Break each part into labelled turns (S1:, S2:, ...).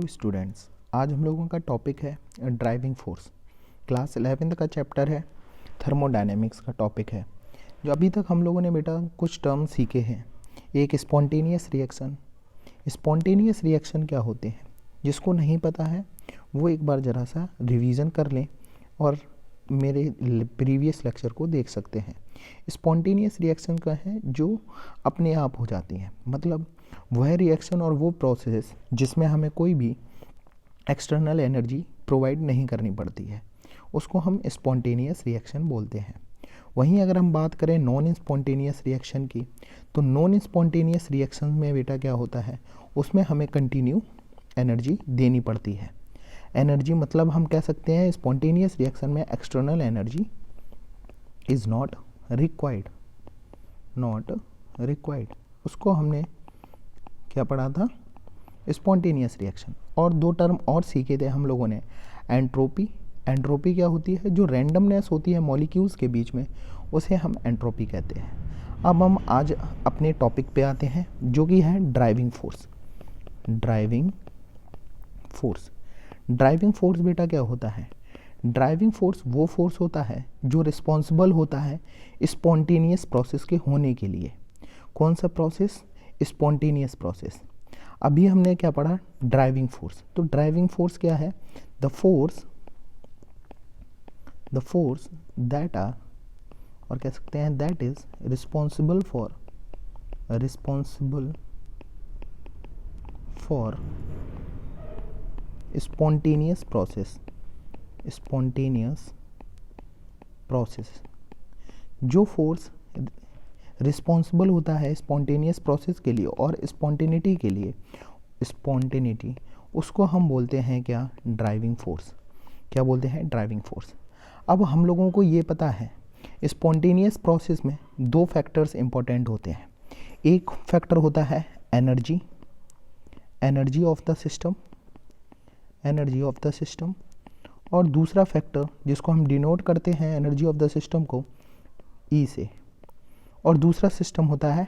S1: Students, आज हम लोगों का टॉपिक है ड्राइविंग फोर्स। क्लास 11th का चैप्टर है, थर्मोडायनेमिक्स का टॉपिक है। जो अभी तक हम लोगों ने बेटा कुछ टर्म सीखे हैं। एक स्पॉन्टेनियस रिएक्शन। स्पॉन्टेनियस रिएक्शन क्या होते हैं, जिसको नहीं पता है वो एक बार ज़रा सा रिवीजन कर लें और मेरे प्रीवियस लेक्चर को देख सकते हैं। स्पॉन्टेनियस रिएक्शन का है जो अपने आप हो जाती हैं, मतलब वह रिएक्शन और वो प्रोसेस जिसमें हमें कोई भी एक्सटर्नल एनर्जी प्रोवाइड नहीं करनी पड़ती है, उसको हम स्पॉन्टेनियस रिएक्शन बोलते हैं। वहीं अगर हम बात करें नॉन स्पॉन्टेनियस रिएक्शन की, तो नॉन स्पॉन्टेनियस रिएक्शन में बेटा क्या होता है, उसमें हमें कंटिन्यू एनर्जी देनी पड़ती है। एनर्जी मतलब हम कह सकते हैं स्पॉन्टेनियस रिएक्शन में external energy is not required. उसको हमने क्या पढ़ा था, स्पॉन्टेनियस रिएक्शन। और दो टर्म और सीखे थे हम लोगों ने, एंट्रोपी। एंट्रोपी क्या होती है, जो रैंडमनेस होती है मॉलिक्यूल्स के बीच में, उसे हम एंट्रोपी कहते हैं। अब हम आज अपने टॉपिक पे आते हैं, जो कि है ड्राइविंग फोर्स। ड्राइविंग फोर्स बेटा क्या होता है, ड्राइविंग फोर्स वो फोर्स होता है जो रिस्पॉन्सिबल होता है स्पॉन्टेनियस प्रोसेस के होने के लिए। कौन सा प्रोसेस, स्पॉन्टेनियस प्रोसेस। अभी हमने क्या पढ़ा, ड्राइविंग फोर्स। तो ड्राइविंग फोर्स क्या है, द फोर्स दैट आर, और कह सकते हैं that is responsible for spontaneous process. जो फोर्स रिस्पॉन्सिबल होता है स्पॉन्टेनियस प्रोसेस के लिए और स्पॉन्टेनिटी के लिए, उसको हम बोलते हैं क्या, ड्राइविंग फोर्स। क्या बोलते हैं, ड्राइविंग फोर्स। अब हम लोगों को ये पता है स्पॉन्टेनियस प्रोसेस में दो फैक्टर्स इंपॉर्टेंट होते हैं। एक फैक्टर होता है एनर्जी ऑफ द सिस्टम, और दूसरा फैक्टर जिसको हम डिनोट करते हैं एनर्जी ऑफ द सिस्टम को ई से, और दूसरा सिस्टम होता है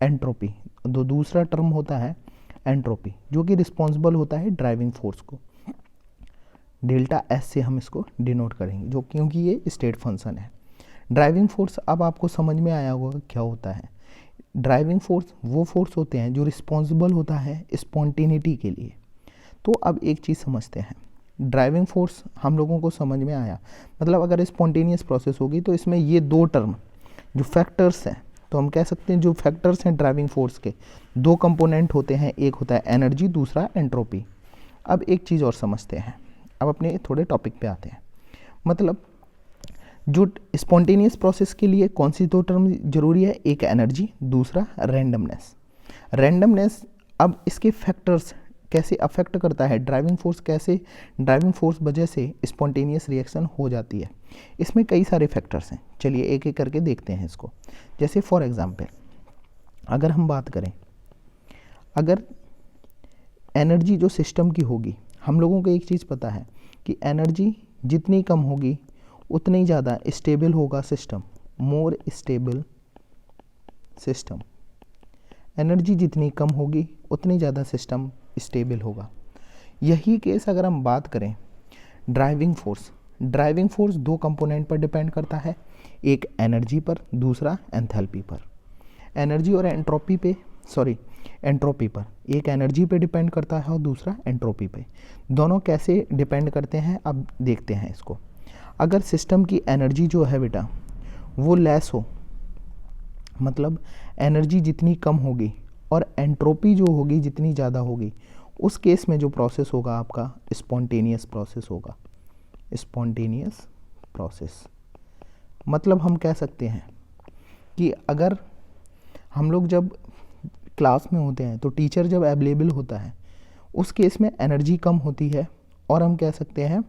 S1: एंट्रोपी। दूसरा टर्म होता है एंट्रोपी, जो कि रिस्पॉन्सिबल होता है ड्राइविंग फोर्स को। डेल्टा एस से हम इसको डिनोट करेंगे, जो क्योंकि ये स्टेट फंक्शन है। ड्राइविंग फोर्स अब आपको समझ में आया होगा क्या होता है। ड्राइविंग फोर्स वो फोर्स होते हैं जो रिस्पॉन्सिबल होता है स्पॉन्टेनिटी के लिए। तो अब एक चीज़ समझते हैं, ड्राइविंग फोर्स हम लोगों को समझ में आया, मतलब अगर स्पॉन्टेनियस प्रोसेस होगी तो इसमें ये दो टर्म जो फैक्टर्स हैं, तो हम कह सकते हैं जो फैक्टर्स हैं ड्राइविंग फोर्स के, दो कंपोनेंट होते हैं, एक होता है एनर्जी, दूसरा एंट्रोपी। अब एक चीज़ और समझते हैं, अब अपने थोड़े टॉपिक पे आते हैं। मतलब जो स्पॉन्टेनियस प्रोसेस के लिए कौन सी दो टर्म जरूरी है, एक एनर्जी, दूसरा रैंडमनेस। अब इसके फैक्टर्स कैसे अफेक्ट करता है ड्राइविंग फोर्स, कैसे ड्राइविंग फोर्स वजह से स्पॉन्टेनियस रिएक्शन हो जाती है। इसमें कई सारे फैक्टर्स हैं, चलिए एक एक करके देखते हैं इसको। जैसे फॉर एग्जांपल अगर हम बात करें, अगर एनर्जी जो सिस्टम की होगी, हम लोगों को एक चीज़ पता है कि एनर्जी जितनी कम होगी उतनी ज़्यादा स्टेबल होगा system, more stable system. Energy जितनी कम होगी उतनी ज़्यादा सिस्टम स्टेबल होगा। यही केस अगर हम बात करें ड्राइविंग फोर्स दो कंपोनेंट पर डिपेंड करता है, एक एनर्जी पर, दूसरा एंथैल्पी पर। एनर्जी और एंट्रोपी पर, एक एनर्जी पे डिपेंड करता है और दूसरा एंट्रोपी पे। दोनों कैसे डिपेंड करते हैं अब देखते हैं इसको। अगर सिस्टम की एनर्जी जो है बेटा वो लेस हो, मतलब एनर्जी जितनी कम होगी और एंट्रोपी जो होगी जितनी ज़्यादा होगी, उस केस में जो प्रोसेस होगा आपका स्पॉन्टेनियस प्रोसेस होगा। स्पॉन्टेनियस प्रोसेस मतलब हम कह सकते हैं कि अगर हम लोग जब क्लास में होते हैं तो टीचर जब अवेलेबल होता है, उस केस में एनर्जी कम होती है, और हम कह सकते हैं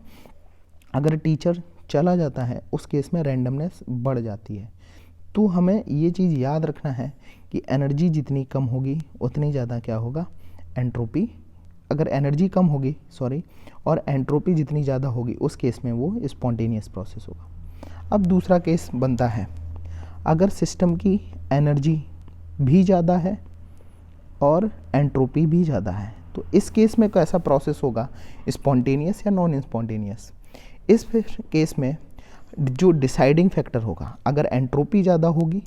S1: अगर टीचर चला जाता है उस केस में रैंडमनेस बढ़ जाती है। तो हमें ये चीज़ याद रखना है कि एनर्जी जितनी कम होगी उतनी ज़्यादा क्या होगा, एंट्रोपी। अगर एनर्जी कम होगी और एंट्रोपी जितनी ज़्यादा होगी, उस केस में वो स्पॉन्टेनियस प्रोसेस होगा। अब दूसरा केस बनता है, अगर सिस्टम की एनर्जी भी ज़्यादा है और एंट्रोपी भी ज़्यादा है, तो इस केस में कैसा प्रोसेस होगा, स्पॉन्टेनियस या नॉन स्पॉन्टेनियस। इस केस में जो डिसाइडिंग फैक्टर होगा, अगर एंट्रोपी ज़्यादा होगी,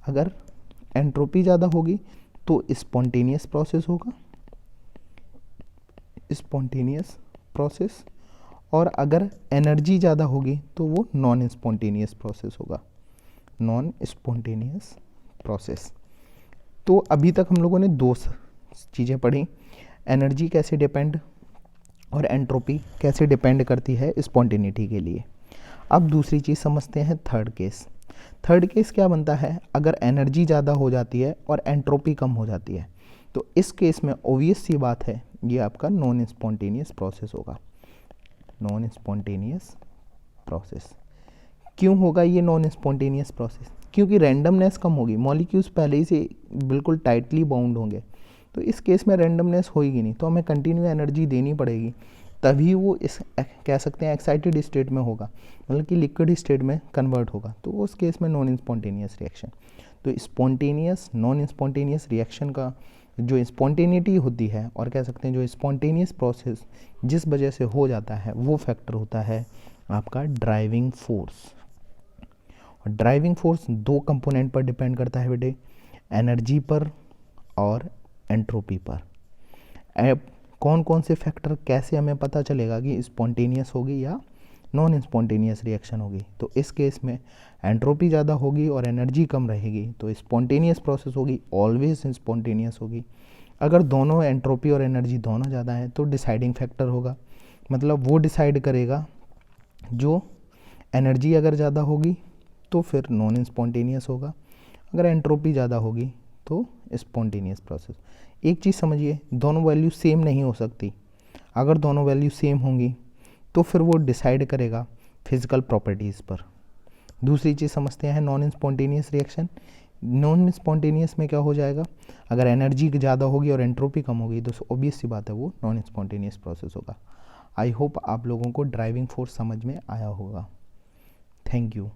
S1: अगर एंट्रोपी ज़्यादा होगी तो स्पॉन्टेनियस प्रोसेस होगा, स्पॉन्टेनियस प्रोसेस, और अगर एनर्जी ज़्यादा होगी तो वो नॉन स्पॉन्टेनियस प्रोसेस होगा, नॉन स्पॉन्टेनियस प्रोसेस। तो अभी तक हम लोगों ने दो चीज़ें पढ़ी, एनर्जी कैसे डिपेंड और एंट्रोपी कैसे डिपेंड करती है स्पॉन्टेनिटी के लिए। अब दूसरी चीज़ समझते हैं थर्ड केस। थर्ड केस क्या बनता है, अगर एनर्जी ज़्यादा हो जाती है और एंट्रोपी कम हो जाती है, तो इस केस में ऑब्वियस सी बात है ये आपका नॉन स्पॉन्टेनियस प्रोसेस होगा, नॉन स्पॉन्टेनियस प्रोसेस। क्यों होगा ये नॉन स्पॉन्टेनियस प्रोसेस, क्योंकि रैंडमनेस कम होगी, मॉलिक्यूल्स पहले ही से बिल्कुल टाइटली बाउंड होंगे, तो इस केस में रैंडमनेस होगी नहीं, तो हमें कंटिन्यू एनर्जी देनी पड़ेगी, तभी वो इस कह सकते हैं एक्साइटेड स्टेट में होगा, मतलब कि लिक्विड स्टेट में कन्वर्ट होगा, तो उस केस में नॉन स्पॉन्टेनियस रिएक्शन। तो स्पॉन्टेनियस नॉन स्पॉन्टेनियस रिएक्शन का जो स्पॉन्टेनिटी होती है, और कह सकते हैं जो स्पॉन्टेनियस प्रोसेस जिस वजह से हो जाता है, वो फैक्टर होता है आपका ड्राइविंग फोर्स। और ड्राइविंग फोर्स दो कंपोनेंट पर डिपेंड करता है बेटे, एनर्जी पर और एंट्रोपी पर। अब कौन कौन से फैक्टर, कैसे हमें पता चलेगा कि स्पॉन्टेनियस होगी या नॉन स्पॉन्टेनियस रिएक्शन होगी, तो इस केस में एंट्रोपी ज़्यादा होगी और एनर्जी कम रहेगी तो स्पॉन्टेनियस प्रोसेस होगी, ऑलवेज स्पॉन्टेनियस होगी। अगर दोनों एंट्रोपी और एनर्जी दोनों ज़्यादा है तो डिसाइडिंग फैक्टर होगा, मतलब वो डिसाइड करेगा, जो एनर्जी अगर ज़्यादा होगी तो फिर नॉन स्पॉन्टेनियस होगा, अगर एंट्रोपी ज़्यादा होगी तो स्पॉन्टेनियस प्रोसेस। एक चीज़ समझिए, दोनों वैल्यू सेम नहीं हो सकती, अगर दोनों वैल्यू सेम होंगी तो फिर वो डिसाइड करेगा फिजिकल प्रॉपर्टीज़ पर। दूसरी चीज़ समझते हैं non spontaneous reaction. Non spontaneous में क्या हो जाएगा, अगर एनर्जी ज़्यादा होगी और एंट्रोपी कम होगी तो ऑब्वियस सी बात है वो नॉन स्पॉन्टेनियस प्रोसेस होगा। आई होप आप लोगों को ड्राइविंग फोर्स समझ में आया होगा। Thank you.